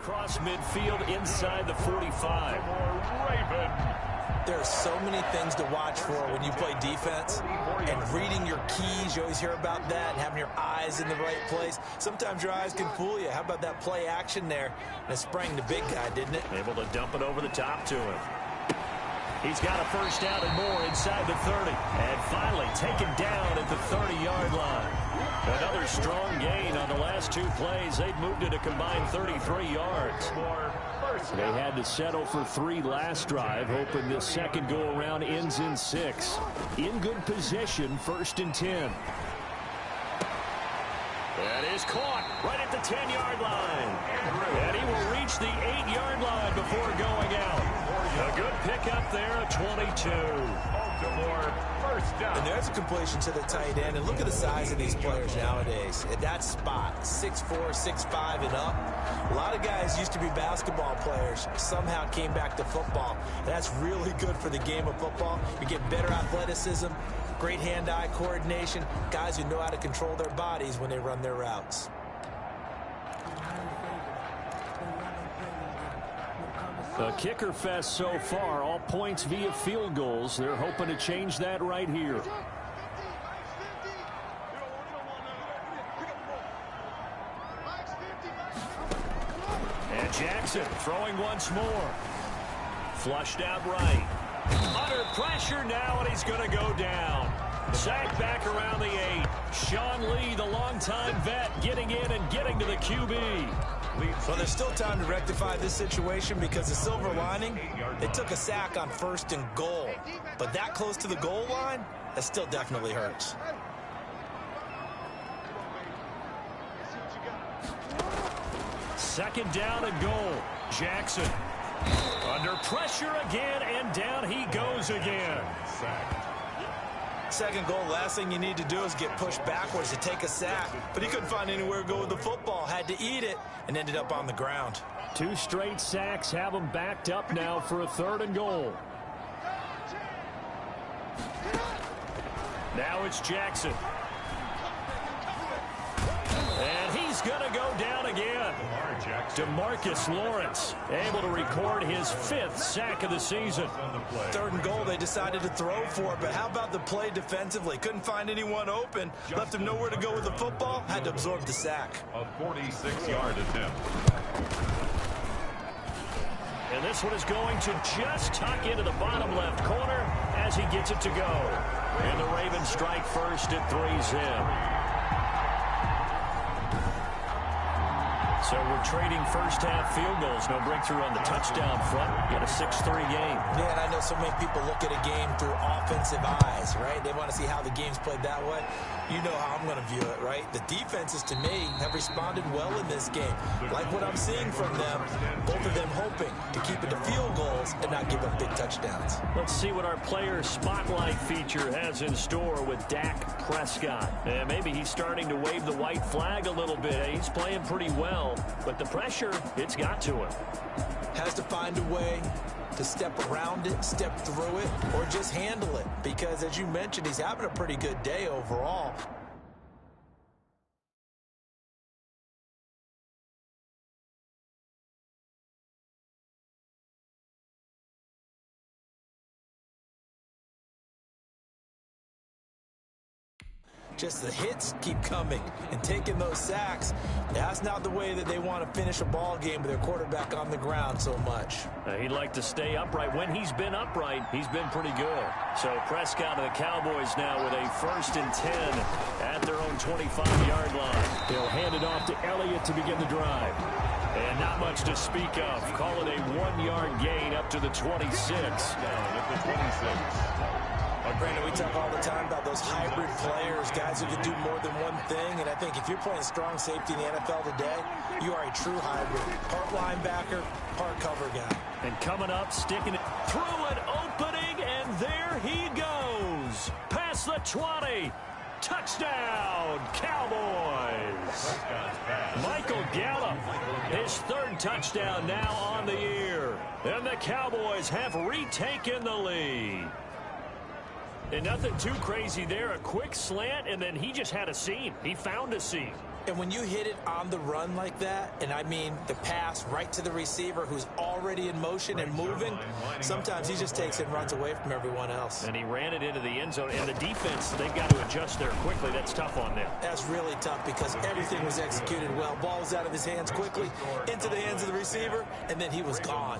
across midfield inside the 45. There are so many things to watch for when you play defense, and reading your keys, you always hear about that, and having your eyes in the right place. Sometimes your eyes can fool you. How about that play action there? And it sprang the big guy, didn't it? Able to dump it over the top to him. He's got a first down and more inside the 30. And finally taken down at the 30-yard line. Another strong gain on the last two plays. They've moved it a combined 33 yards. They had to settle for 3 last drive, hoping this second go-around ends in 6. In good position, 1st and 10. That is caught right at the 10-yard line. And he will reach the 8-yard line before going out. A good pickup there, a 22. And there's a completion to the tight end. And look at the size of these players nowadays. At that spot, 6'4", 6'5", and up. A lot of guys used to be basketball players, somehow came back to football. And that's really good for the game of football. You get better athleticism, great hand-eye coordination, guys who know how to control their bodies when they run their routes. A kicker fest so far, all points via field goals. They're hoping to change that right here. And Jackson throwing once more. Flushed out right. Under pressure now, and he's going to go down. Sacked back around the 8. Sean Lee, the longtime vet, getting in and getting to the QB. Well, there's still time to rectify this situation because the silver lining, they took a sack on 1st and goal. But that close to the goal line, that still definitely hurts. Second down and goal. Jackson under pressure again, and down he goes again. Second goal, last thing you need to do is get pushed backwards to take a sack. But he couldn't find anywhere to go with the football, had to eat it, and ended up on the ground. 2 straight sacks have him backed up now for a 3rd and goal. Now it's Jackson. And he's going to go down again. DeMarcus Lawrence able to record his 5th sack of the season. 3rd and goal, they decided to throw for it, but how about the play defensively? Couldn't find anyone open, left him nowhere to go with the football, had to absorb the sack. A 46-yard attempt. And this one is going to just tuck into the bottom left corner as he gets it to go. And the Ravens strike first at 3-zip. So we're trading first-half field goals. No breakthrough on the touchdown front. Got a 6-3 game. Yeah, and I know so many people look at a game through offensive eyes, right? They want to see how the game's played that way. You know how I'm going to view it, right? The defenses, to me, have responded well in this game. Like what I'm seeing from them, both of them hoping to keep it to field goals and not give up big touchdowns. Let's see what our player spotlight feature has in store with Dak Prescott. And maybe he's starting to wave the white flag a little bit. He's playing pretty well. But the pressure, it's got to him. Has to find a way to step around it, step through it, or just handle it. Because, as you mentioned, he's having a pretty good day overall. Just the hits keep coming and taking those sacks. That's not the way that they want to finish a ball game with their quarterback on the ground so much. He'd like to stay upright. When he's been upright, he's been pretty good. So Prescott and the Cowboys now with a 1st and 10 at their own 25-yard line. They'll hand it off to Elliott to begin the drive. And not much to speak of. Call it a 1-yard gain up to the 26. Down at the 26. Brandon, we talk all the time about those hybrid players, guys who can do more than one thing. And I think if you're playing strong safety in the NFL today, you are a true hybrid. Part linebacker, part cover guy. And coming up, sticking it through an opening, and there he goes. Past the 20. Touchdown, Cowboys. Michael Gallup, his 3rd touchdown now on the year. And the Cowboys have retaken the lead. And nothing too crazy there. A quick slant, and then he just had a seam. He found a seam. And when you hit it on the run like that, and I mean the pass right to the receiver who's already in motion and moving, sometimes he just takes it and runs away from everyone else. And he ran it into the end zone. And the defense, they've got to adjust there quickly. That's tough on them. That's really tough because everything was executed well. Ball was out of his hands quickly, into the hands of the receiver, and then he was gone.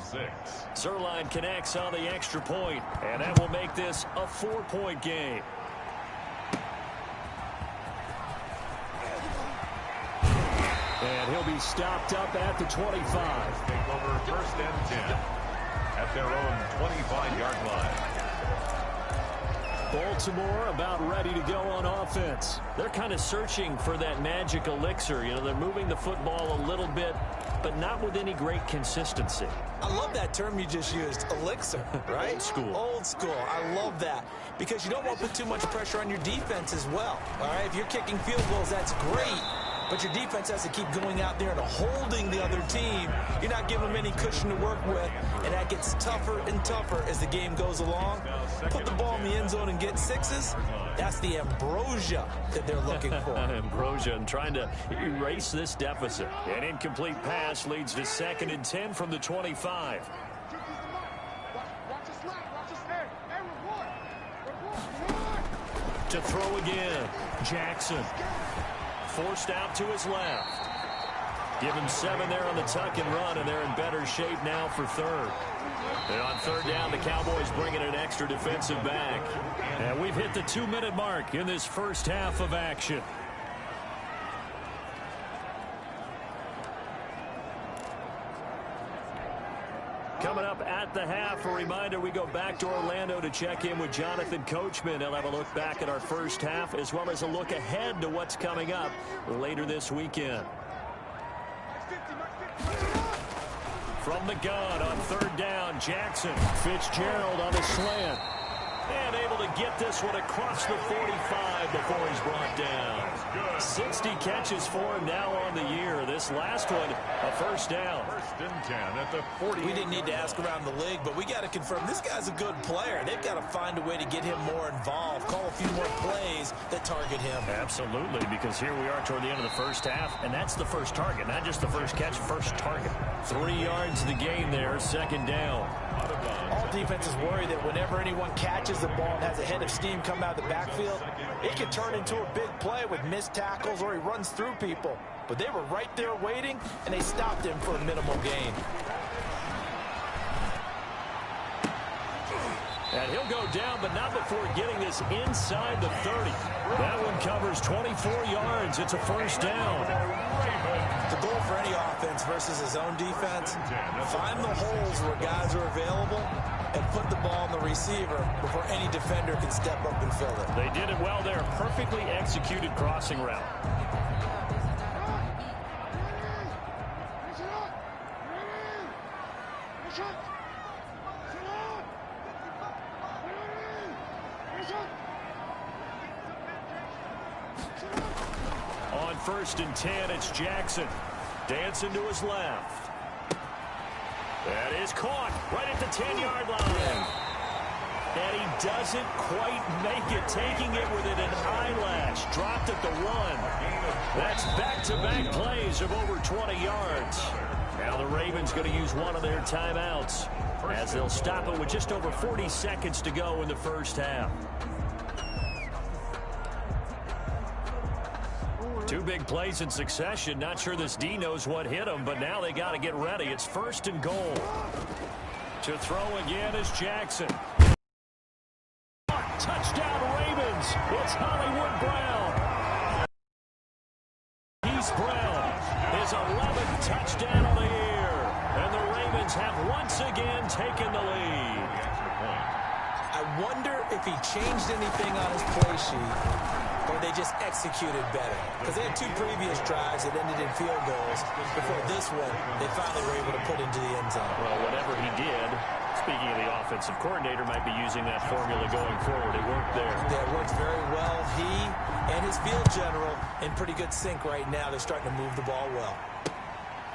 Zerline connects on the extra point, and that will make this a 4-point game. And he'll be stopped up at the 25. Take over 1st and 10 at their own 25-yard line. Baltimore about ready to go on offense. They're kind of searching for that magic elixir. You know, they're moving the football a little bit, but not with any great consistency. I love that term you just used, elixir, right? Old school. Old school. I love that because you don't want to put too much pressure on your defense as well. All right, if you're kicking field goals, that's great. But your defense has to keep going out there and holding the other team. You're not giving them any cushion to work with, and that gets tougher and tougher as the game goes along. Put the ball in the end zone and get sixes. That's the ambrosia that they're looking for. Ambrosia and trying to erase this deficit. An incomplete pass leads to 2nd and 10 from the 25. To throw again, Jackson. Forced out to his left. Give him 7 there on the tuck and run, and they're in better shape now for 3rd. And on 3rd down, the Cowboys bringing an extra defensive back. And we've hit the 2-minute mark in this first half of action. Coming up at the half, a reminder, we go back to Orlando to check in with Jonathan Coachman. He'll have a look back at our first half as well as a look ahead to what's coming up later this weekend. From the gun on 3rd down, Jackson. Fitzgerald on the slant. And able to get this one across the 45 before he's brought down. 60 catches for him now on the year. This last one, a first down. 1st and 10 at the 40. We didn't need to ask around the league, but we got to confirm this guy's a good player. They've got to find a way to get him more involved, call a few more plays that target him. Absolutely, because here we are toward the end of the first half, and that's the first target, not just the first catch, first target. 3 yards the gain there, 2nd down. All defenses worry that whenever anyone catches the ball and has a head of steam come out of the backfield, it can turn into a big play with missed tackles or he runs through people. But they were right there waiting, and they stopped him for a minimal gain. And he'll go down, but not before getting this inside the 30. That one covers 24 yards. It's a first down. The goal for any offense versus his own defense, find the holes where guys are available and put the ball on the receiver before any defender can step up and fill it. They did it well there. Perfectly executed crossing route. On 1st and 10, it's Jackson. Dancing to his left. That is caught right at the 10-yard line. And he doesn't quite make it, taking it within an eyelash. Dropped at the 1. That's back-to-back plays of over 20 yards. Now the Ravens going to use one of their timeouts as they'll stop it with just over 40 seconds to go in the first half. 2 big plays in succession. Not sure this D knows what hit him, but now they got to get ready. It's 1st and goal. To throw again is Jackson. Touchdown Ravens. It's Hollywood Brown. He's Brown. His 11th touchdown of the year. And the Ravens have once again taken the lead. I wonder if he changed anything on his play sheet or they just executed better. Because they had 2 previous drives that ended in field goals. Before this one, they finally were able to put into the end zone. Well, whatever he did, speaking of the offensive coordinator, might be using that formula going forward. It worked there. Yeah, it worked very well. He and his field general in pretty good sync right now. They're starting to move the ball well.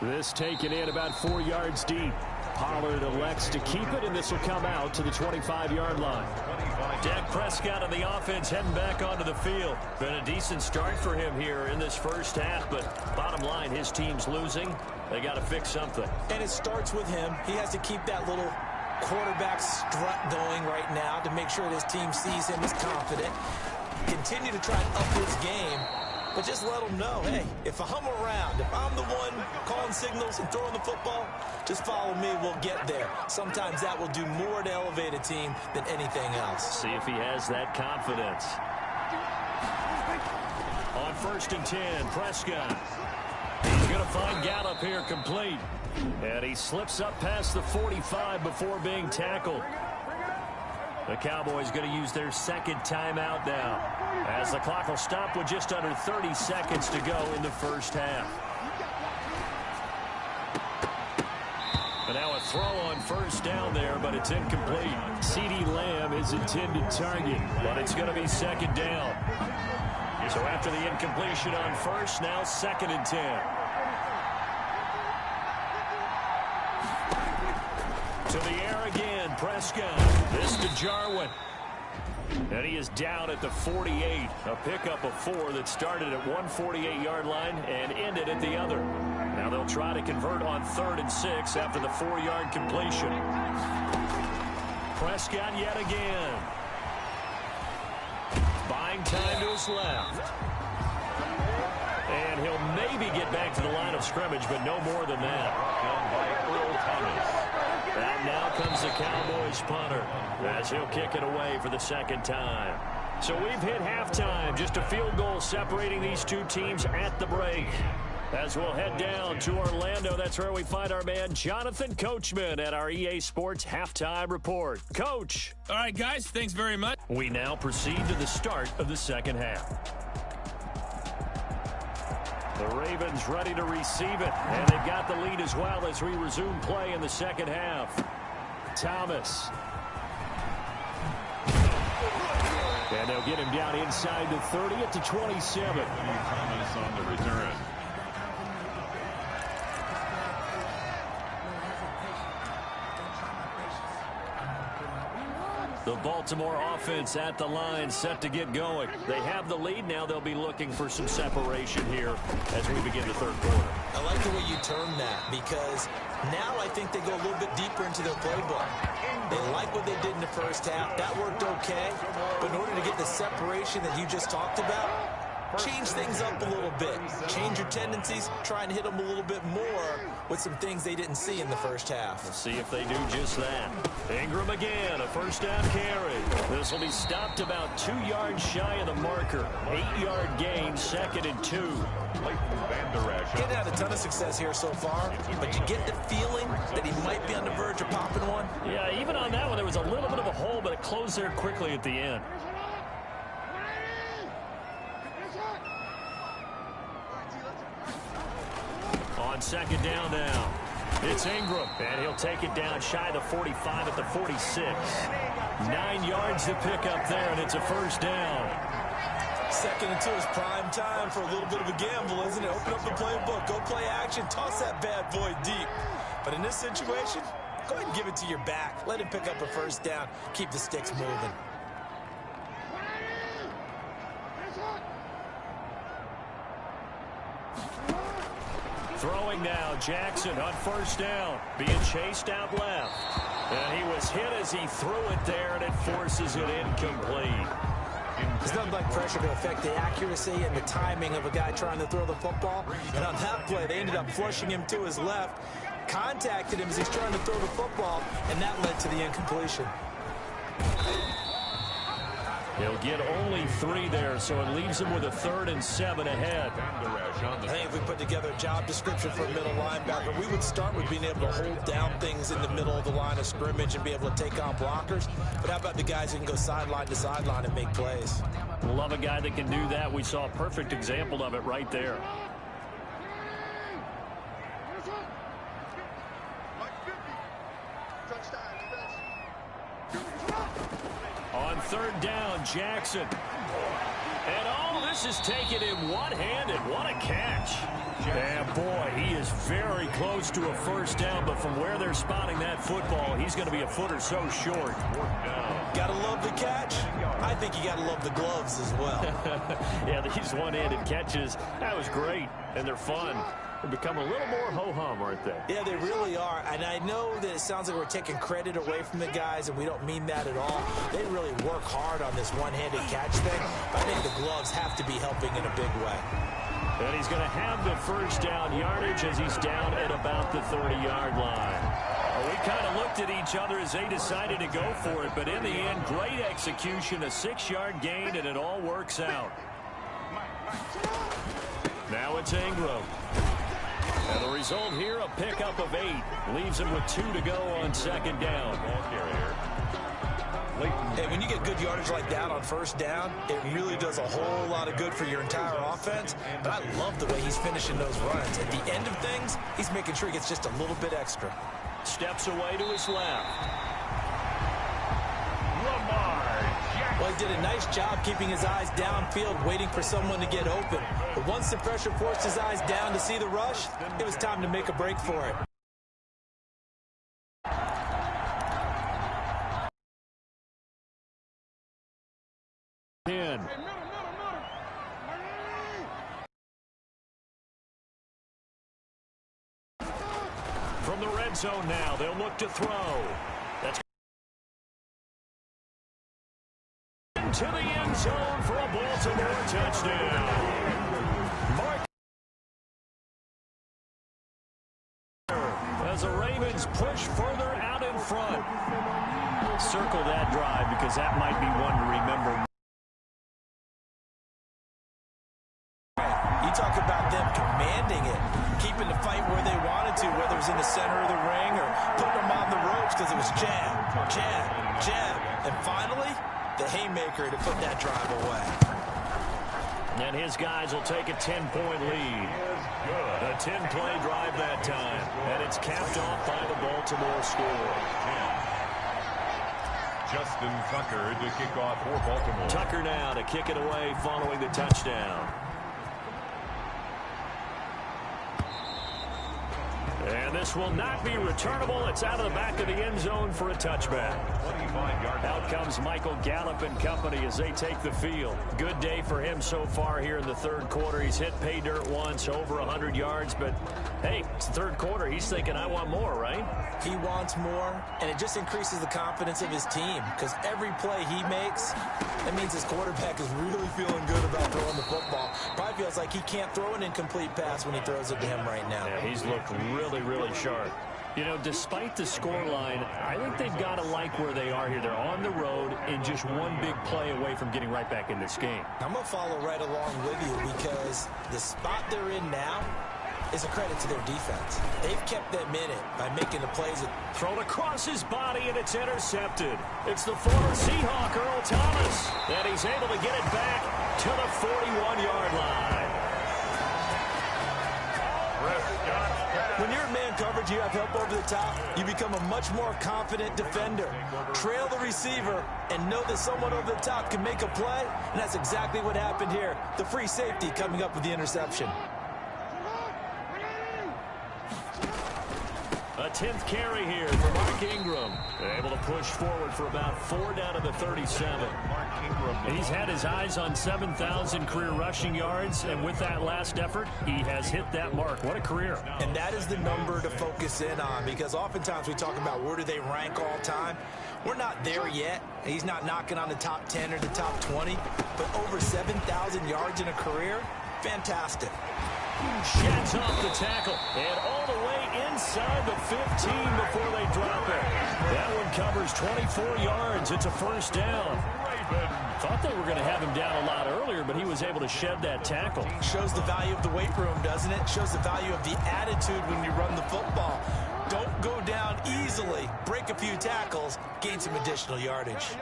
This taken in about 4 yards deep. Pollard elects to keep it, and this will come out to the 25-yard line. Dak Prescott and the offense heading back onto the field. Been a decent start for him here in this first half, but bottom line, his team's losing. They got to fix something. And it starts with him. He has to keep that little quarterback strut going right now to make sure his team sees him as confident. Continue to try and up his game. But just let them know, hey, if I'm around, if I'm the one calling signals and throwing the football, just follow me, we'll get there. Sometimes that will do more to elevate a team than anything else. See if he has that confidence. On 1st and 10, Prescott. He's going to find Gallup here complete. And he slips up past the 45 before being tackled. The Cowboys going to use their second timeout now, as the clock will stop with just under 30 seconds to go in the first half. And now a throw on 1st down there, but it's incomplete. CeeDee Lamb is intended target, but it's going to be 2nd down. So after the incompletion on 1st, now 2nd and 10. To the air again, Prescott. This to Jarwin. And he is down at the 48. A pickup of 4 that started at 148-yard line and ended at the other. Now they'll try to convert on 3rd and 6 after the 4-yard completion. Prescott yet again. Buying time to his left. And he'll maybe get back to the line of scrimmage, but no more than that. Done by Earl Thomas. And now comes the Cowboys punter as he'll kick it away for the 2nd time. So we've hit halftime. Just a field goal separating these two teams at the break. As we'll head down to Orlando, that's where we find our man Jonathan Coachman at our EA Sports Halftime Report. Coach. All right, guys, thanks very much. We now proceed to the start of the second half. The Ravens ready to receive it, and they've got the lead as well as we resume play in the second half. Thomas. And they'll get him down inside the 30 at the 27. Thomas on the return. The Baltimore offense at the line, set to get going. They have the lead. Now they'll be looking for some separation here as we begin the 3rd quarter. I like the way you term that, because now I think they go a little bit deeper into their playbook. They like what they did in the first half. That worked okay. But in order to get the separation that you just talked about, change things up a little bit. Change your tendencies. Try and hit them a little bit more with some things they didn't see in the first half. We'll see if they do just that. Ingram again, a 1st down carry. This will be stopped about 2 yards shy of the marker. 8-yard gain, 2nd and 2. Getting had a ton of success here so far, but you get the feeling that he might be on the verge of popping one. Yeah, even on that one, there was a little bit of a hole, but it closed there quickly at the end. On 2nd down now, it's Ingram, and he'll take it down shy of the 45 at the 46. 9 yards to pick up there, and it's a 1st down. 2nd and 2 is prime time for a little bit of a gamble, isn't it? Open up the playbook, go play action, toss that bad boy deep. But in this situation, go ahead and give it to your back. Let him pick up a 1st down, keep the sticks moving. Throwing now, Jackson on 1st down, being chased out left. And he was hit as he threw it there, and it forces it incomplete. There's nothing like pressure to affect the accuracy and the timing of a guy trying to throw the football. And on that play, they ended up flushing him to his left, contacted him as he's trying to throw the football, and that led to the incompletion. He'll get only 3 there, so it leaves him with a 3rd and 7 ahead. I think if we put together a job description for a middle linebacker, we would start with being able to hold down things in the middle of the line of scrimmage and be able to take on blockers. But how about the guys who can go sideline to sideline and make plays? Love a guy that can do that. We saw a perfect example of it right there. On 3rd down, Jackson. And all this is taken in one-handed. What a catch. And boy, he is very close to a first down, but from where they're spotting that football, he's going to be a foot or so short. Gotta love the catch. I think you gotta love the gloves as well. Yeah, these one-handed catches, that was great, and they're fun. They become a little more ho-hum, aren't they? Yeah, they really are. And I know that it sounds like we're taking credit away from the guys, and we don't mean that at all. They really work hard on this one-handed catch thing. But I think the gloves have to be helping in a big way. And he's going to have the first down yardage as he's down at about the 30-yard line. Well, we kind of looked at each other as they decided to go for it, but in the end, great execution, a 6-yard gain, and it all works out. Now it's Ingram. And the result here, a pickup of 8. Leaves him with 2 to go on second down. Hey, when you get good yardage like that on first down, it really does a whole lot of good for your entire offense. But I love the way he's finishing those runs. At the end of things, he's making sure he gets just a little bit extra. Steps away to his left. Well, he did a nice job keeping his eyes downfield, waiting for someone to get open. But once the pressure forced his eyes down to see the rush, it was time to make a break for it. From the red zone now, they'll look to throw. That's to the end zone for a Baltimore touchdown. Mark as the Ravens push further out in front. Circle that drive because that might be one to remember. You talk about them commanding it, keeping the fight where they wanted to, whether it was in the center of the ring or putting them on the ropes because it was jab, jab, jab. And finally, the haymaker to put that drive away. And his guys will take a 10-point lead. A 10-play drive that time. And it's capped off by the Baltimore score. Justin Tucker to kick off for Baltimore. Tucker now to kick it away following the touchdown. And this will not be returnable. It's out of the back of the end zone for a touchback. Out comes Michael Gallup and company as they take the field. Good day for him so far here in the third quarter. He's hit pay dirt once, over 100 yards. But, hey, it's the third quarter. He's thinking, I want more, right? He wants more, and it just increases the confidence of his team because every play he makes, that means his quarterback is really feeling good about throwing the football. Probably feels like he can't throw an incomplete pass when he throws it to him right now. Yeah, he's looked really sharp. You know, despite the scoreline, I think they've got to like where they are here. They're on the road and just one big play away from getting right back in this game. I'm going to follow right along with you because the spot they're in now is a credit to their defense. They've kept them in it by making the plays. Thrown across his body, and it's intercepted. It's the former Seahawk, Earl Thomas, and he's able to get it back to the 41-yard line. When you're in man coverage, you have help over the top, you become a much more confident defender. Trail the receiver and know that someone over the top can make a play, and that's exactly what happened here. The free safety coming up with the interception. A 10th carry here for Mark Ingram. They're able to push forward for about 4 down to the 37. He's had his eyes on 7,000 career rushing yards, and with that last effort, he has hit that mark. What a career. And that is the number to focus in on because oftentimes we talk about where do they rank all time. We're not there yet. He's not knocking on the top 10 or the top 20, but over 7,000 yards in a career, fantastic. Sheds off the tackle, and all the way inside the 15 before they drop it. That one covers 24 yards. It's a first down. Thought they were going to have him down a lot earlier, but he was able to shed that tackle. Shows the value of the weight room, doesn't it? Shows the value of the attitude when you run the football. Don't go down easily. Break a few tackles, gain some additional yardage.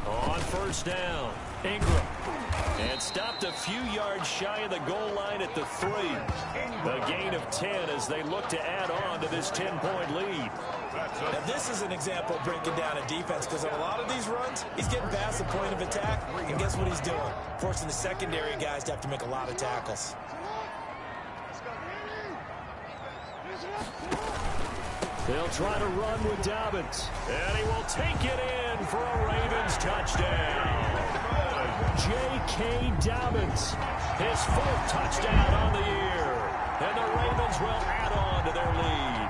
On first down, Ingram. And stopped a few yards shy of the goal line at the 3. A gain of 10 as they look to add on to this 10-point lead. Now, this is an example of breaking down a defense, because on a lot of these runs, he's getting past the point of attack, and guess what he's doing? Forcing the secondary guys to have to make a lot of tackles. They'll try to run with Dobbins, and he will take it in for a Ravens touchdown. J.K. Dobbins, his 4th touchdown on the year, and the Ravens will add on to their lead.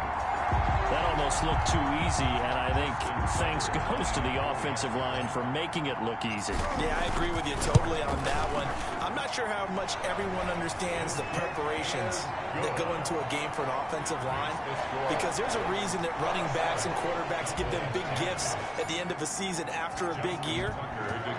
That almost looked too easy, and I think thanks goes to the offensive line for making it look easy. Yeah, I agree with you totally on that one. I'm not sure how much everyone understands the preparations that go into a game for an offensive line, because there's a reason that running backs and quarterbacks give them big gifts at the end of the season after a big year.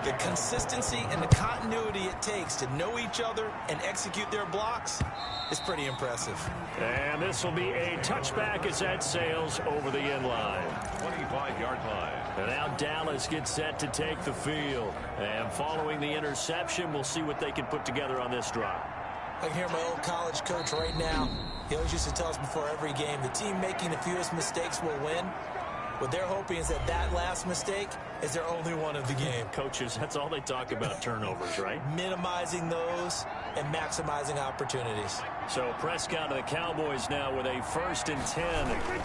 The consistency and the continuity it takes to know each other and execute their blocks is pretty impressive. And this will be a touchback as that sails over the end line. 25-yard line. And now Dallas gets set to take the field. And following the interception, we'll see what they can put together on this drive. I can hear my old college coach right now. He always used to tell us before every game, the team making the fewest mistakes will win. What they're hoping is that that last mistake is their only one of the game. Coaches, that's all they talk about, turnovers, right? Minimizing those and maximizing opportunities. So Prescott and the Cowboys now with a 1st and 10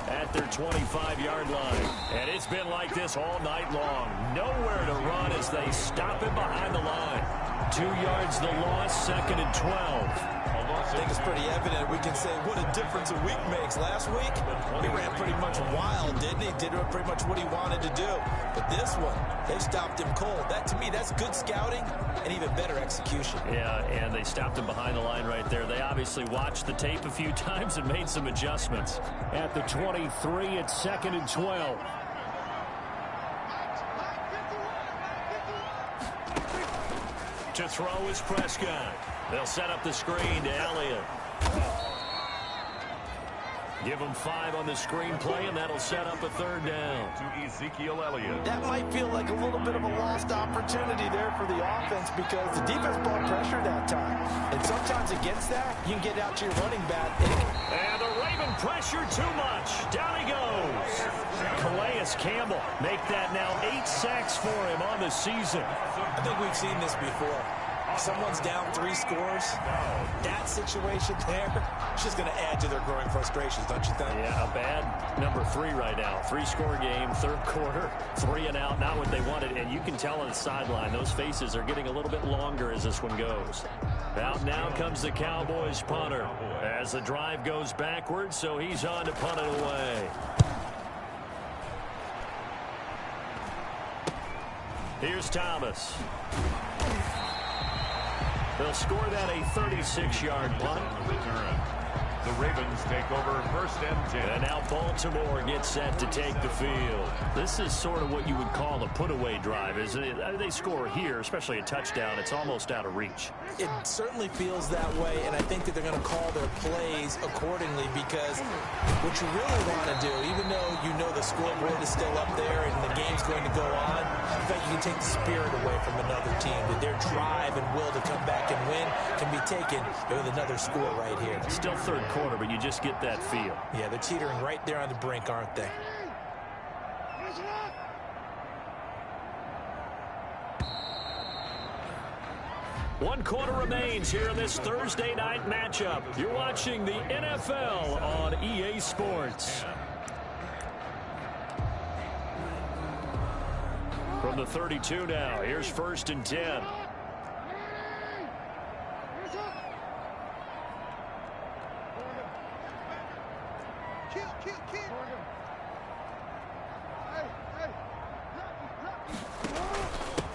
at their 25-yard line. And it's been like this all night long. Nowhere to run as they stop him behind the line. 2 yards the loss, 2nd and 12. I think it's pretty evident. We can say what a difference a week makes. Last week, he ran pretty much wild, didn't he? Did pretty much what he wanted to do. But this one, they stopped him cold. That, to me, that's good scouting and even better execution. Yeah, and they stopped him behind the line right there. They obviously watched the tape a few times and made some adjustments. At the 23, it's 2nd and 12. To throw is Prescott. They'll set up the screen to Elliott. Give him 5 on the screen play, and that'll set up a 3rd down. To Ezekiel Elliott. That might feel like a little bit of a lost opportunity there for the offense, because the defense brought pressure that time. And sometimes against that, you can get out to your running back. And the Raven pressure too much. Down he goes. Calais Campbell make that now 8 sacks for him on the season. I think we've seen this before. Someone's down 3 scores. That situation there is just going to add to their growing frustrations, don't you think? Yeah, a bad number 3 right now. 3-score game, 3rd quarter, 3 and out, not what they wanted. And you can tell on the sideline, those faces are getting a little bit longer as this one goes. Out now comes the Cowboys punter as the drive goes backwards, so he's on to punt it away. Here's Thomas. They'll score that a 36-yard punt. Return. The Ravens take over 1st and 10. And now Baltimore gets set to take the field. This is sort of what you would call a put-away drive, isn't it? They score here, especially a touchdown. It's almost out of reach. It certainly feels that way, and I think that they're going to call their plays accordingly, because what you really want to do, even though you know the scoreboard is still up there and the game's going to go on, in fact, you can take the spirit away from another team. That their drive and will to come back and win can be taken with another score right here. Still 3rd quarter, but you just get that feel. Yeah, they're teetering right there on the brink, aren't they? One quarter remains here in this Thursday night matchup. You're watching the NFL on EA Sports. From the 32 now, here's 1st and 10.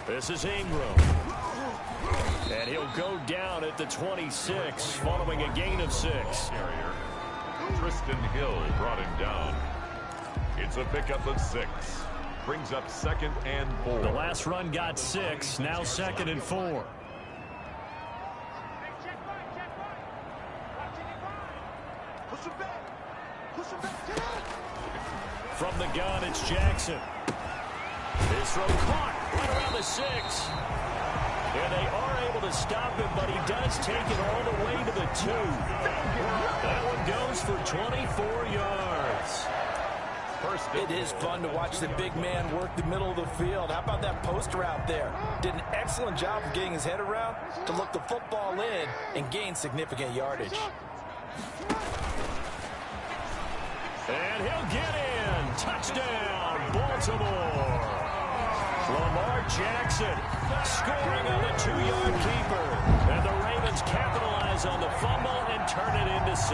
This is Ingram. And he'll go down at the 26 following a gain of 6. Tristan Hill brought him down. It's a pickup of 6. Brings up 2nd and 4. The last run got 6. Now 2nd and 4. From the gun, it's Jackson. His throw caught right around the 6. And they are able to stop him, but he does take it all the way to the 2. That one goes for 24 yards. It is fun to watch the big man work the middle of the field. How about that post route there? Did an excellent job of getting his head around to look the football in and gain significant yardage. And he'll get in. Touchdown, Baltimore. Lamar Jackson scoring on the 2-yard keeper. And the Ravens capitalize on the fumble and turn it into 6.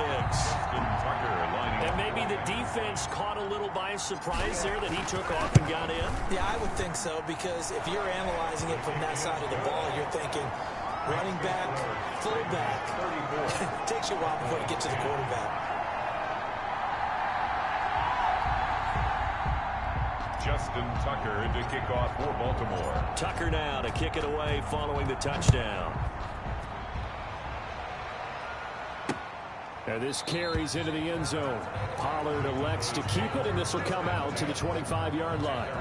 And maybe the defense caught a little by surprise there that he took off and got in. Yeah, I would think so, because if you're analyzing it from that side of the ball, you're thinking running back, fullback. It takes you a while before you get to the quarterback. Justin Tucker to kick off for Baltimore. Tucker now to kick it away following the touchdown. And this carries into the end zone. Pollard elects to keep it, and this will come out to the 25-yard line.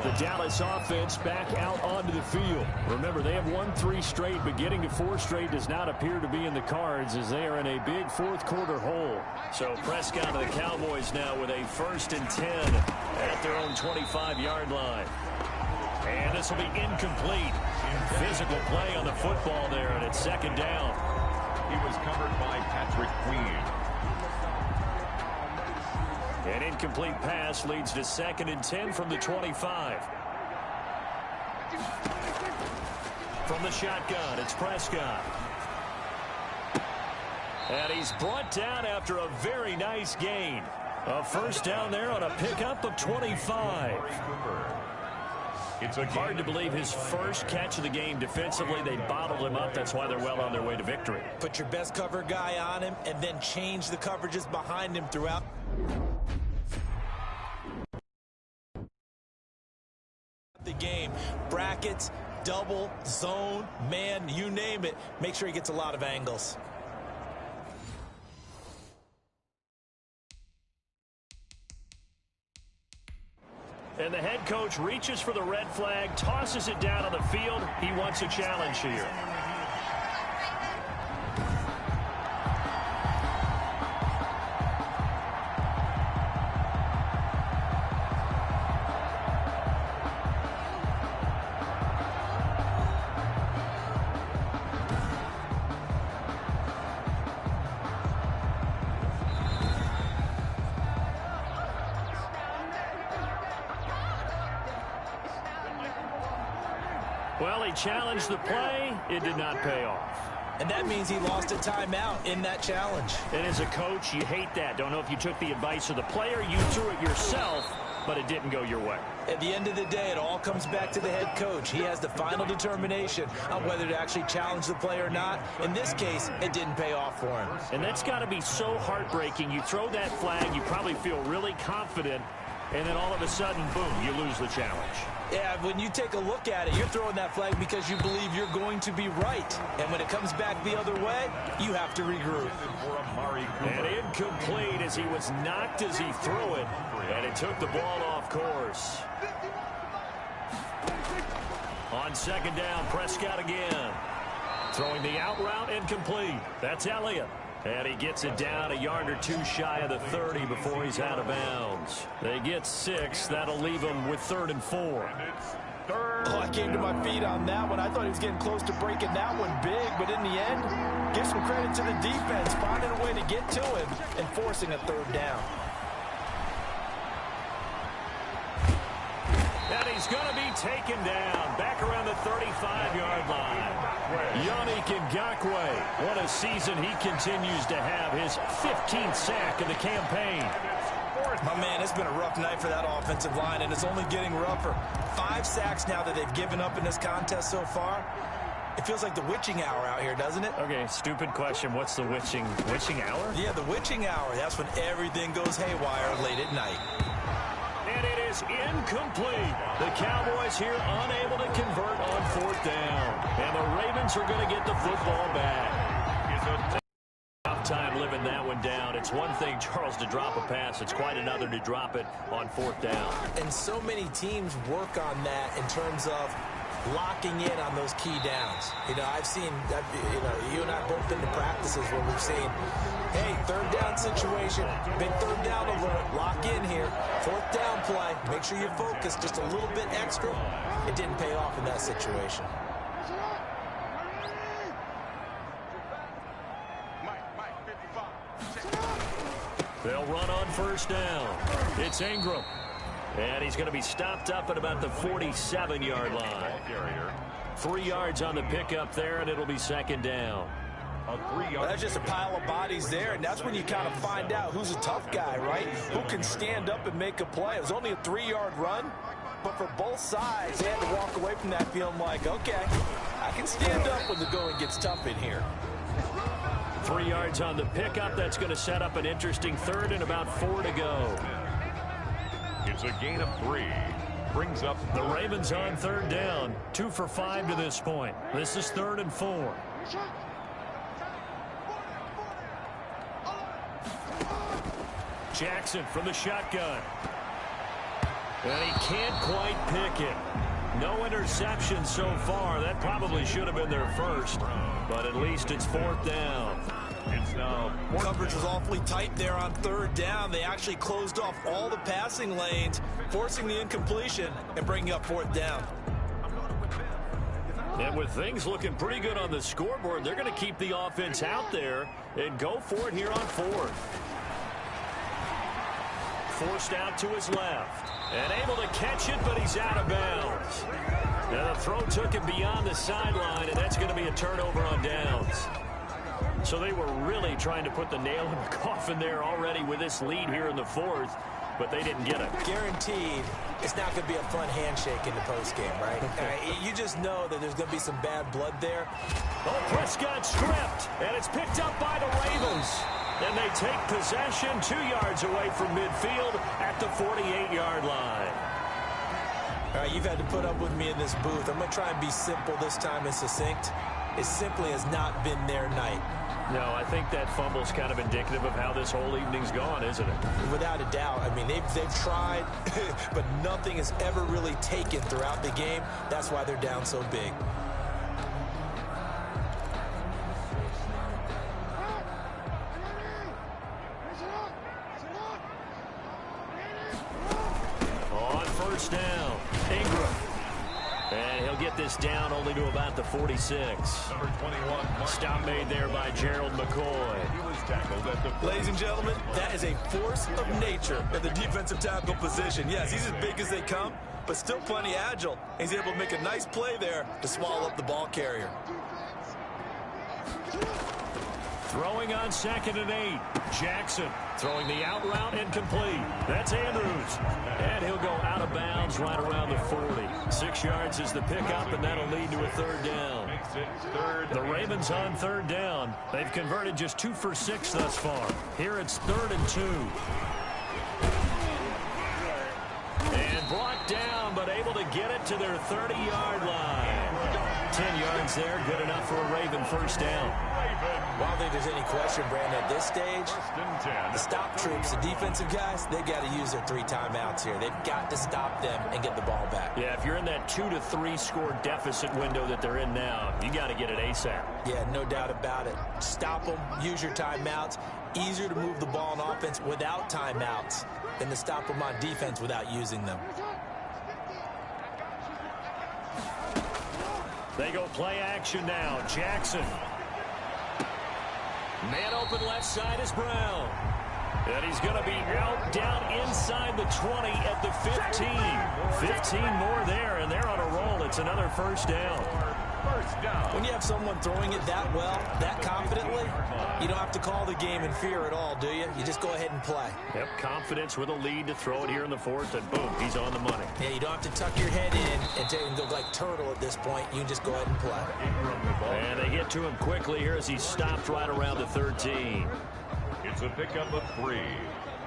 The Dallas offense back out onto the field. Remember, they have won 3 straight, but getting to 4 straight does not appear to be in the cards as they are in a big fourth-quarter hole. So Prescott and the Cowboys now with a 1st and 10 at their own 25-yard line. And this will be incomplete. Physical play on the football there, and it's 2nd down. He was covered by Patrick Queen. An incomplete pass leads to 2nd and 10 from the 25. From the shotgun, it's Prescott. And he's brought down after a very nice gain. A 1st down there on a pickup of 25. It's hard to believe his first catch of the game defensively. They bottled him up. That's why they're well on their way to victory. Put your best cover guy on him and then change the coverages behind him throughout the game. Brackets, double, zone, man, you name it. Make sure he gets a lot of angles. And the head coach reaches for the red flag, tosses it down on the field. He wants a challenge here. Well, he challenged the play. It did not pay off. And that means he lost a timeout in that challenge. And as a coach, you hate that. Don't know if you took the advice of the player. You threw it yourself, but it didn't go your way. At the end of the day, it all comes back to the head coach. He has the final determination on whether to actually challenge the play or not. In this case, it didn't pay off for him. And that's got to be so heartbreaking. You throw that flag, you probably feel really confident, and then all of a sudden, boom, you lose the challenge. Yeah, when you take a look at it, you're throwing that flag because you believe you're going to be right. And when it comes back the other way, you have to regroup. And incomplete as he was knocked as he threw it. And it took the ball off course. On 2nd down, Prescott again. Throwing the out route, incomplete. That's Elliott. And he gets it down a yard or 2 shy of the 30 before he's out of bounds. They get 6. That'll leave him with 3rd and 4. Oh, I came to my feet on that one. I thought he was getting close to breaking that one big, but in the end, give some credit to the defense, finding a way to get to him and forcing a 3rd down. And he's going to be taken down back around the 35-yard line. Yannick Ngakoue, what a season he continues to have, his 15th sack of the campaign. My man, it's been a rough night for that offensive line, and it's only getting rougher. 5 sacks now that they've given up in this contest so far. It feels like the witching hour out here, doesn't it? Okay, stupid question. What's the witching hour? Yeah, the witching hour. That's when everything goes haywire late at night. And it is incomplete. The Cowboys here unable to convert on 4th down. And the Ravens are going to get the football back. Tough time living that one down. It's one thing, Charles, to drop a pass. It's quite another to drop it on 4th down. And so many teams work on that in terms of locking in on those key downs. You know, I've seen, you and I both been to practices where we've seen, hey, third down situation, big third down alert, lock in here, fourth down play, make sure you focus just a little bit extra. It didn't pay off in that situation. They'll run on first down. It's Ingram. And he's going to be stopped up at about the 47-yard line. 3 yards on the pickup there, and it'll be second down. Well, that's just a pile of bodies there, and that's when you kind of find out who's a tough guy, right? Who can stand up and make a play. It was only a 3-yard run, but for both sides, they had to walk away from that feeling like, okay, I can stand up when the going gets tough in here. 3 yards on the pickup. That's going to set up an interesting third and about 4 to go. It's a gain of 3. Brings up the Ravens on third down. 2 for 5 to this point. This is 3rd and 4. Jackson from the shotgun. And he can't quite pick it. No interception so far. That probably should have been their first. But at least it's 4th down. It's now coverage was awfully tight there on third down. They actually closed off all the passing lanes, forcing the incompletion and bringing up 4th down. And with things looking pretty good on the scoreboard, they're going to keep the offense out there and go for it here on 4th. Forced out to his left. And able to catch it, but he's out of bounds. Now the throw took him beyond the sideline, and that's going to be a turnover on downs. So they were really trying to put the nail in the coffin there already with this lead here in the 4th, but they didn't get it. Guaranteed it's not going to be a fun handshake in the postgame, right? You just know that there's going to be some bad blood there. Oh, Prescott stripped, and it's picked up by the Ravens. And they take possession 2 yards away from midfield at the 48-yard line. All right, you've had to put up with me in this booth. I'm going to try and be simple this time and succinct. It simply has not been their night. No, I think that fumble's kind of indicative of how this whole evening's gone, isn't it? Without a doubt. I mean, they've tried, but nothing has ever really taken throughout the game. That's why they're down so big. On first down, Ingram. And he'll get this down only to about the 46. Number 21. Stop made there by Gerald McCoy. He was tackled at the... Ladies and gentlemen, that is a force of nature in the defensive tackle position. Yes, he's as big as they come, but still plenty agile. He's able to make a nice play there to swallow up the ball carrier. Throwing on 2nd and 8. Jackson throwing the out route incomplete. That's Andrews. And he'll go out of bounds right around the 40. 6 yards is the pickup, and that'll lead to a third down. The Ravens on third down. They've converted just 2 for 6 thus far. Here it's 3rd and 2. And brought down, but able to get it to their 30-yard line. 10 yards there, good enough for a Raven first down. Well, I don't think there's any question, Brandon, at this stage, the stop troops, the defensive guys, they've got to use their 3 timeouts here. They've got to stop them and get the ball back. Yeah, if you're in that 2 to 3 score deficit window that they're in now, you got to get it ASAP. Yeah, no doubt about it. Stop them, use your timeouts. Easier to move the ball on offense without timeouts than to stop them on defense without using them. They go play action now. Jackson. Man open left side is Brown. And he's going to be out down inside the 20 at the 15. 15 more there, and they're on a roll. It's another first down. When you have someone throwing it that well, that confidently, you don't have to call the game in fear at all, do you? You just go ahead and play. Yep, confidence with a lead to throw it here in the 4th, and boom, he's on the money. Yeah, you don't have to tuck your head in and go like turtle at this point. You can just go ahead and play. And they get to him quickly here as he's stopped right around the 13. It's a pickup of 3.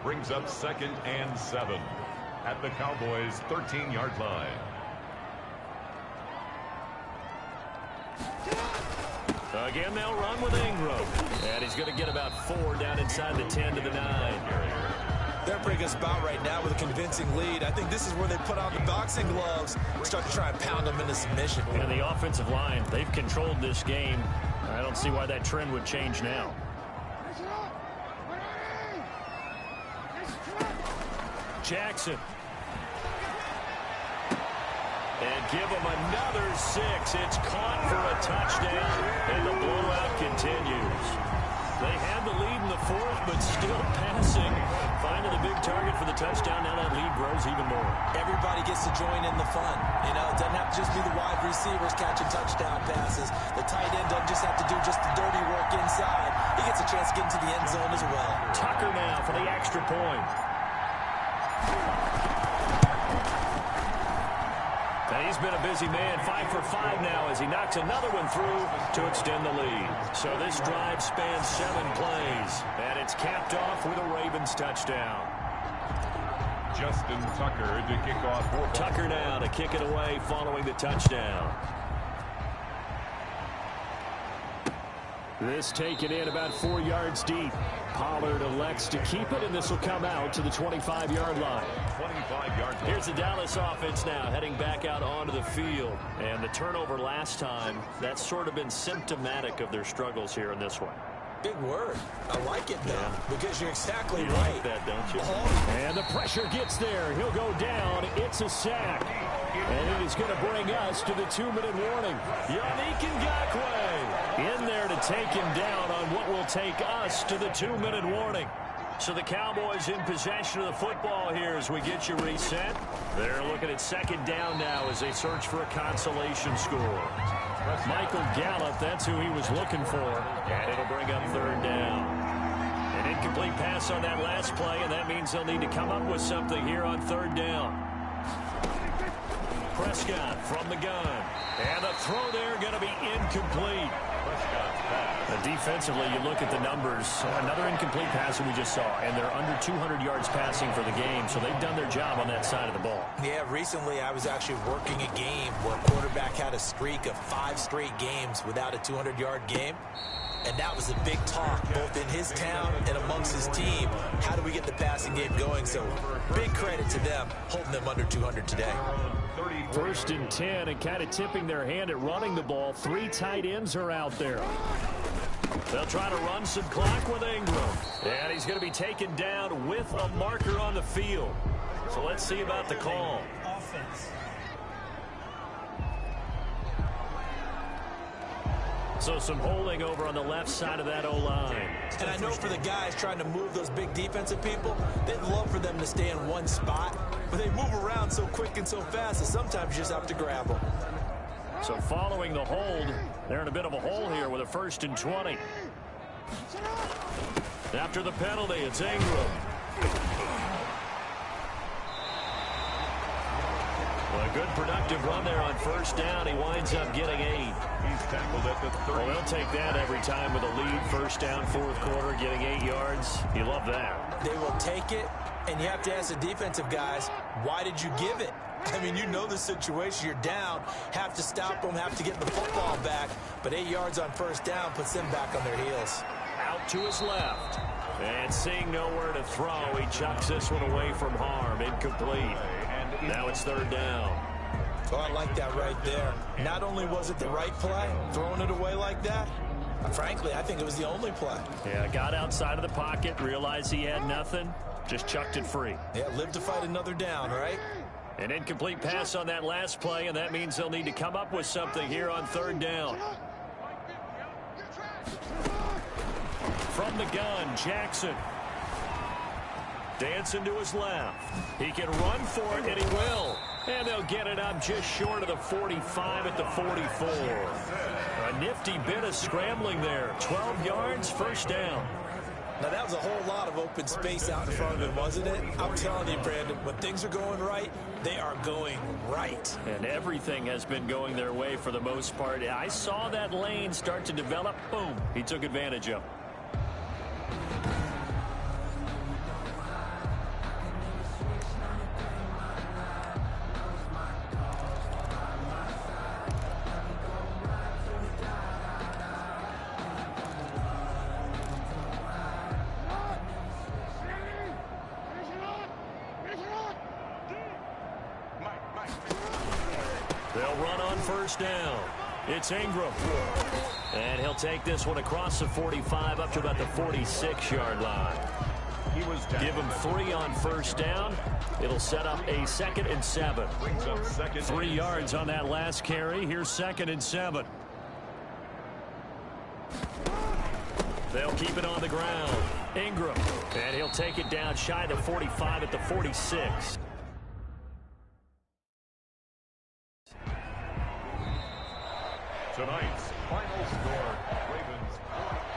Brings up 2nd and 7 at the Cowboys' 13-yard line. Again, they'll run with Ingram. And he's going to get about 4 down inside the 10 to the 9. They're in a pretty good spot right now with a convincing lead. I think this is where they put on the boxing gloves and start to try and pound them into submission. And the offensive line, they've controlled this game. I don't see why that trend would change now. Jackson. And give him another 6. It's caught for a touchdown, and the blowout continues. They had the lead in the fourth, but still passing. Finding the big target for the touchdown. Now that lead grows even more. Everybody gets to join in the fun. You know, it doesn't have to just be the wide receivers catching touchdown passes. The tight end doesn't just have to do just the dirty work inside. He gets a chance to get into the end zone as well. Tucker now for the extra point. And he's been a busy man, 5 for 5 now as he knocks another one through to extend the lead. So this drive spans 7 plays, and it's capped off with a Ravens touchdown. Justin Tucker to kick off. Tucker now to kick it away following the touchdown. This taken in about 4 yards deep. Pollard elects to keep it, and this will come out to the 25-yard line. 25-yard line. Here's the Dallas offense now heading back out onto the field. And the turnover last time, that's sort of been symptomatic of their struggles here in this one. Big word. I like it, though, because you're exactly You right. like that, don't you? And the pressure gets there. He'll go down. It's a sack. And it is going to bring us to the 2-minute warning. Yannick Ngakoue in there to take him down on what will take us to the 2-minute warning. So the Cowboys in possession of the football here as we get you reset. They're looking at second down now as they search for a consolation score. Michael Gallup, that's who he was looking for. And it'll bring up third down. An incomplete pass on that last play, and that means they'll need to come up with something here on third down. Prescott from the gun. And the throw there going to be incomplete. Prescott's pass. Defensively, you look at the numbers. Another incomplete pass that we just saw, and they're under 200 yards passing for the game, so they've done their job on that side of the ball. Yeah, recently I was actually working a game where a quarterback had a streak of 5 straight games without a 200-yard game. And that was a big talk, both in his town and amongst his team. How do we get the passing game going? So big credit to them, holding them under 200 today. 1st and 10, and kind of tipping their hand at running the ball. 3 tight ends are out there. They'll try to run some clock with Ingram. And he's going to be taken down with a marker on the field. So let's see about the call. So some holding over on the left side of that O-line. And I know for the guys trying to move those big defensive people, they'd love for them to stay in one spot. But they move around so quick and so fast that sometimes you just have to grab them. So following the hold, they're in a bit of a hole here with a 1st and 20. After the penalty, it's Ingram. Well, a good productive run there on 1st down. He winds up getting 8. He's tackled at the 30. Well, they'll take that every time with a lead. 1st down, 4th quarter, getting 8 yards. You love that. They will take it, and you have to ask the defensive guys, why did you give it? I mean, you know the situation. You're down, have to stop them, have to get the football back. But 8 yards on 1st down puts them back on their heels. Out to his left. And seeing nowhere to throw, he chucks this one away from harm. Incomplete. Now it's 3rd down. Oh, I like that right there. Not only was it the right play, throwing it away like that, frankly, I think it was the only play. Yeah, got outside of the pocket, realized he had nothing, just chucked it free. Yeah, live to fight another down, right? An incomplete pass on that last play, and that means they'll need to come up with something here on 3rd down. From the gun, Jackson. Dancing to his left. He can run for it, and he will. And they'll get it up just short of the 45 at the 44. A nifty bit of scrambling there. 12 yards, 1st down. Now, that was a whole lot of open space out in front of him, wasn't it? I'm telling you, Brandon, when things are going right, they are going right. And everything has been going their way for the most part. I saw that lane start to develop. Boom. He took advantage of it. They'll run on first down. It's Ingram. And he'll take this one across the 45 up to about the 46-yard line. He was down. Give him 3 on first down. It'll set up a 2nd and 7. Brings up 3 yards on that last carry. Here's 2nd and 7. They'll keep it on the ground. Ingram. And he'll take it down shy of the 45 at the 46. Tonight's final score, Ravens 40.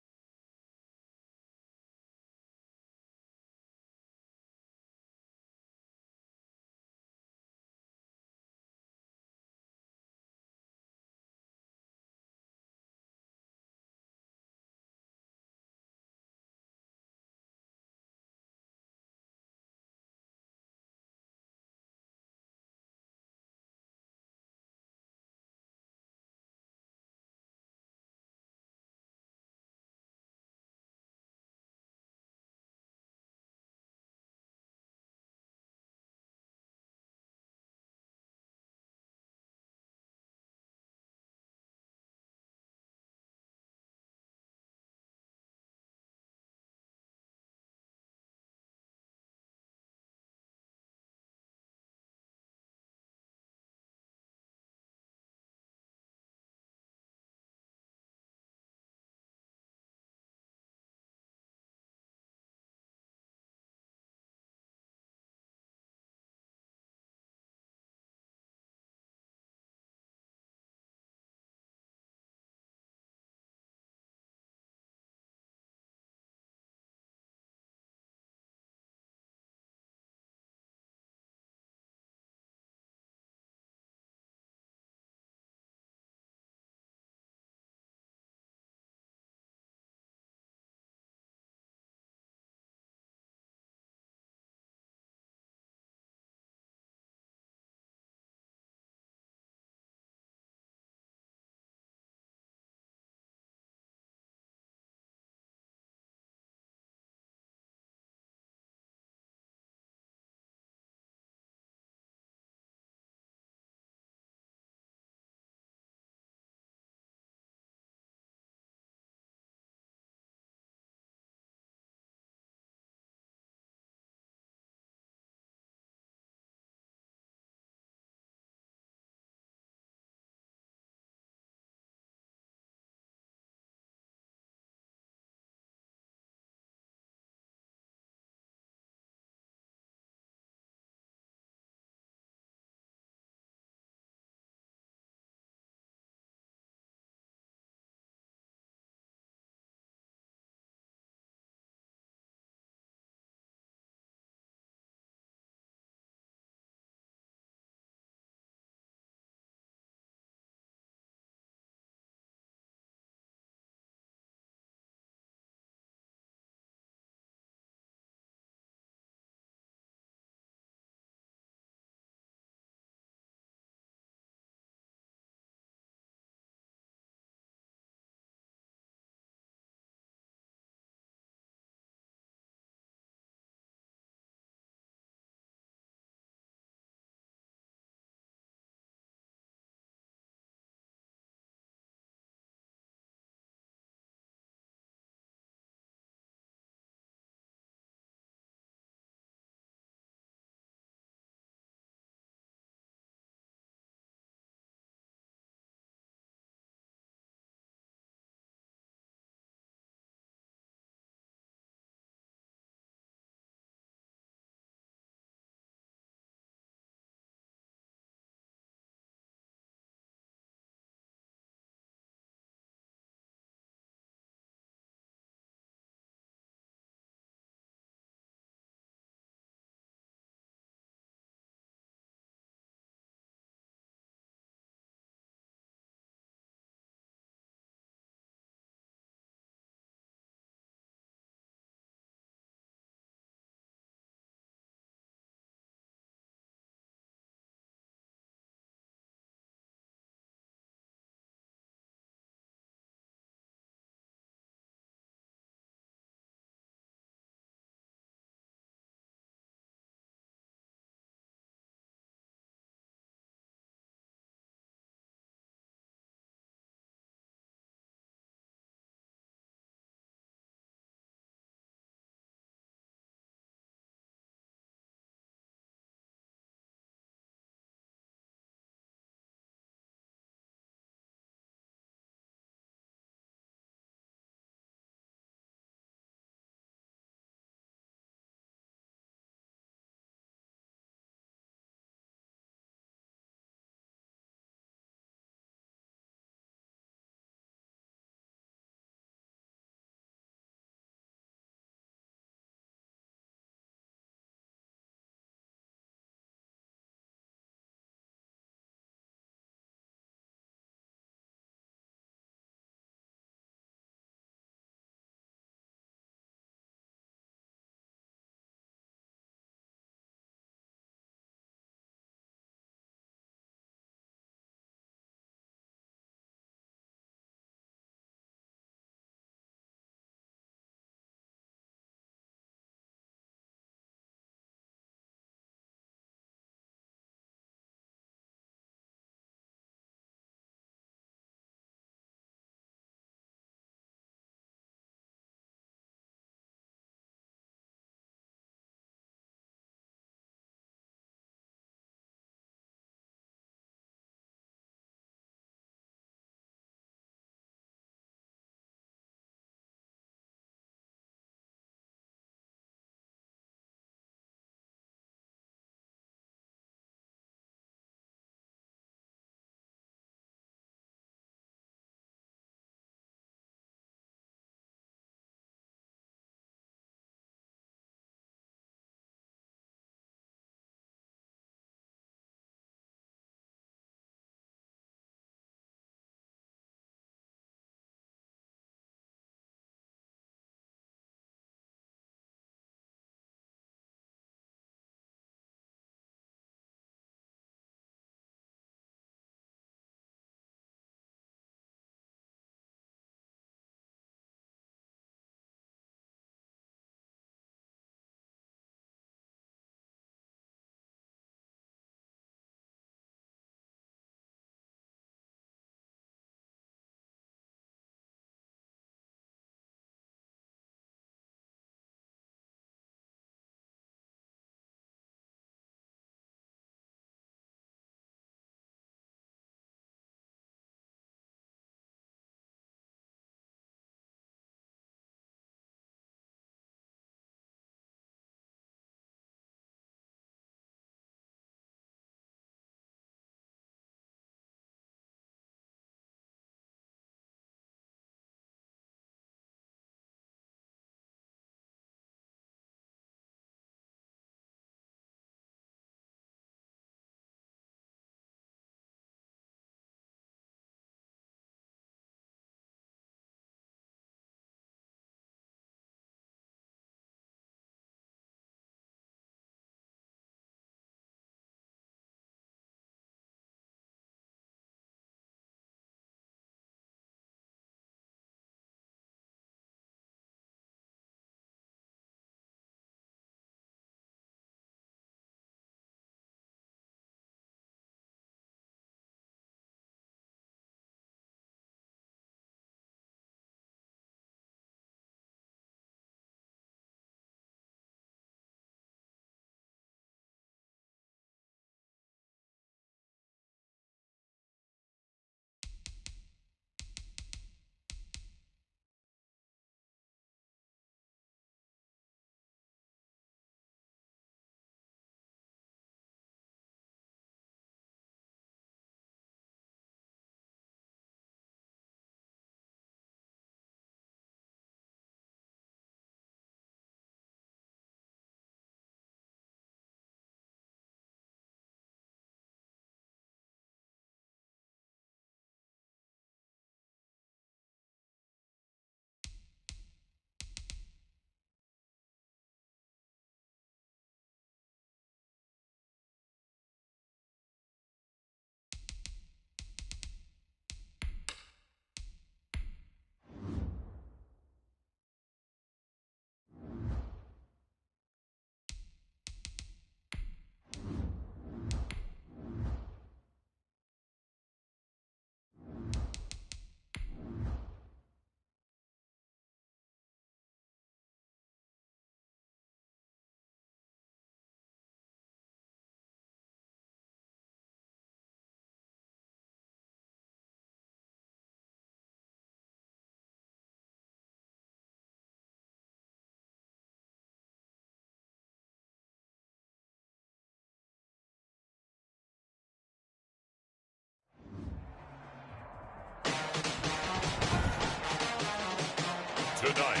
Tonight,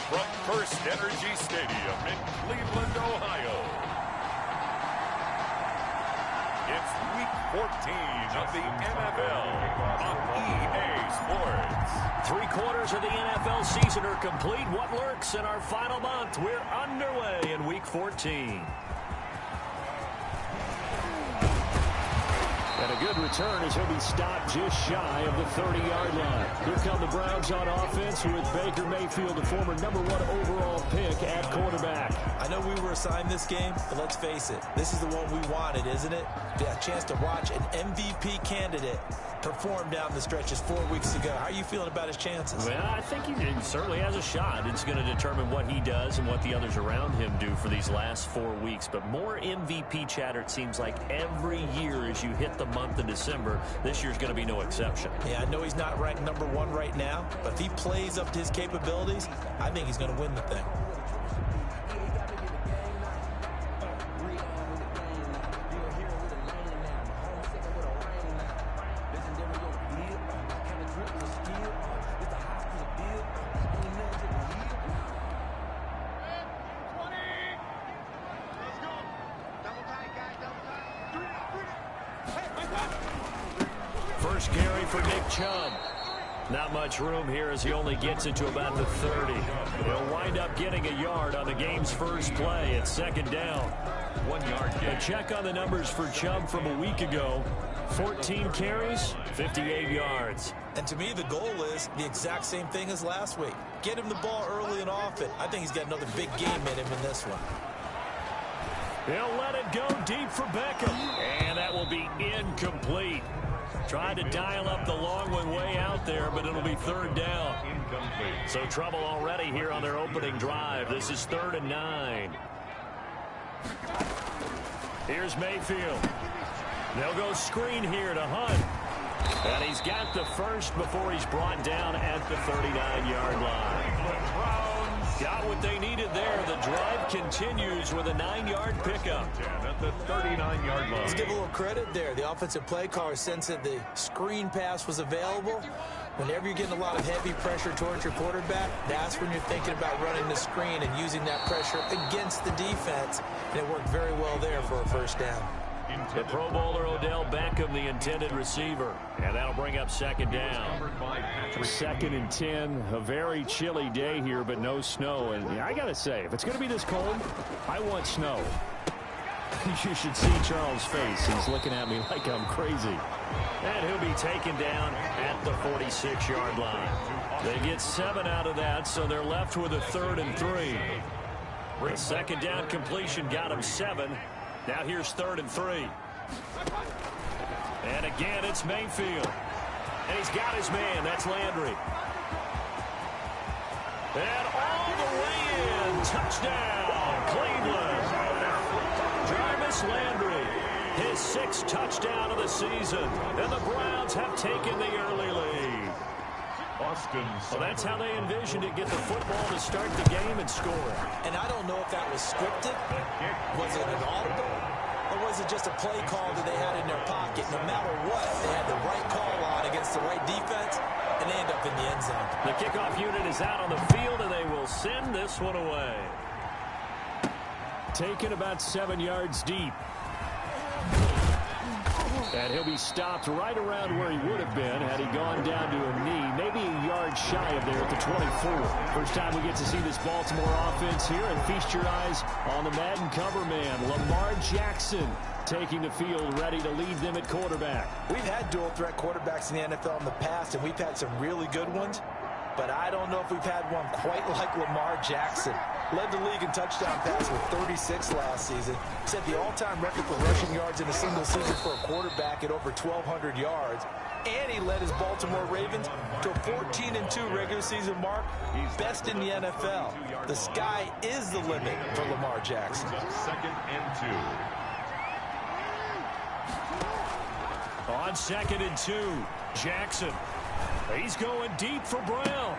from First Energy Stadium in Cleveland, Ohio, it's Week 14 of the NFL on EA Sports. 3/4 of the NFL season are complete. What lurks in our final month? We're underway in Week 14. And a good return as he'll be stopped just shy of the 30-yard line. Here come the Browns on offense with Baker Mayfield, the former #1 overall pick at quarterback. I know we were assigned this game, but let's face it, this is the one we wanted, isn't it? Yeah, a chance to watch an MVP candidate perform down the stretches 4 weeks ago. How are you feeling about his chances? Well, I think he certainly has a shot. It's going to determine what he does and what the others around him do for these last 4 weeks. But more MVP chatter, it seems like, every year as you hit the month of December. This year's going to be no exception. Yeah, I know he's not ranked #1 right now, but if he plays up to his capabilities, I think he's going to win the thing. First carry for Nick Chubb. Not much room here as he only gets it to about the 30. He'll wind up getting a yard on the game's first play at second down. 1 yard gain. A check on the numbers for Chubb from a week ago. 14 carries, 58 yards. And to me, the goal is the exact same thing as last week. Get him the ball early and often. I think he's got another big game in him in this one. He'll let it go deep for Beckham. And that will be incomplete. Tried to dial up the long one way out there, but it'll be third down. Incomplete. So trouble already here on their opening drive. This is 3rd and 9. Here's Mayfield. They'll go screen here to Hunt. And he's got the first before he's brought down at the 39-yard line. Got what they needed there. The drive continues with a 9-yard pickup. At the 39-yard line. Let's give a little credit there. The offensive play caller sensed that the screen pass was available. Whenever you're getting a lot of heavy pressure towards your quarterback, that's when you're thinking about running the screen and using that pressure against the defense. And it worked very well there for a first down. The Pro Bowler Odell Beckham, the intended receiver. And that'll bring up second down. 2nd and 10. A very chilly day here, but no snow. And I got to say, if it's going to be this cold, I want snow. You should see Charles' face. He's looking at me like I'm crazy. And he'll be taken down at the 46-yard line. They get 7 out of that, so they're left with a 3rd and 3. The second down completion got him 7. Now here's 3rd and 3. And again, it's Mayfield. And he's got his man. That's Landry. And all the way in. Touchdown, Cleveland. Jarvis Landry, his 6th touchdown of the season. And the Browns have taken the early lead. Well, that's how they envisioned it. Get the football to start the game and score. And I don't know if that was scripted. Was it an audible? Or was it just a play call that they had in their pocket? No matter what, they had the right call on against the right defense, and they end up in the end zone. The kickoff unit is out on the field, and they will send this one away. Taken about 7 yards deep. And he'll be stopped right around where he would have been had he gone down to a knee, maybe a yard shy of there at the 24. First time we get to see this Baltimore offense here, and feast your eyes on the Madden cover man, Lamar Jackson, taking the field, ready to lead them at quarterback. We've had dual-threat quarterbacks in the NFL in the past, and we've had some really good ones, but I don't know if we've had one quite like Lamar Jackson. Led the league in touchdown pass with 36 last season. Set the all-time record for rushing yards in a single season for a quarterback at over 1,200 yards. And he led his Baltimore Ravens to a 14-2 regular season mark. Best in the NFL. The sky is the limit for Lamar Jackson. 2nd and 2. On 2nd and 2, Jackson. He's going deep for Brown.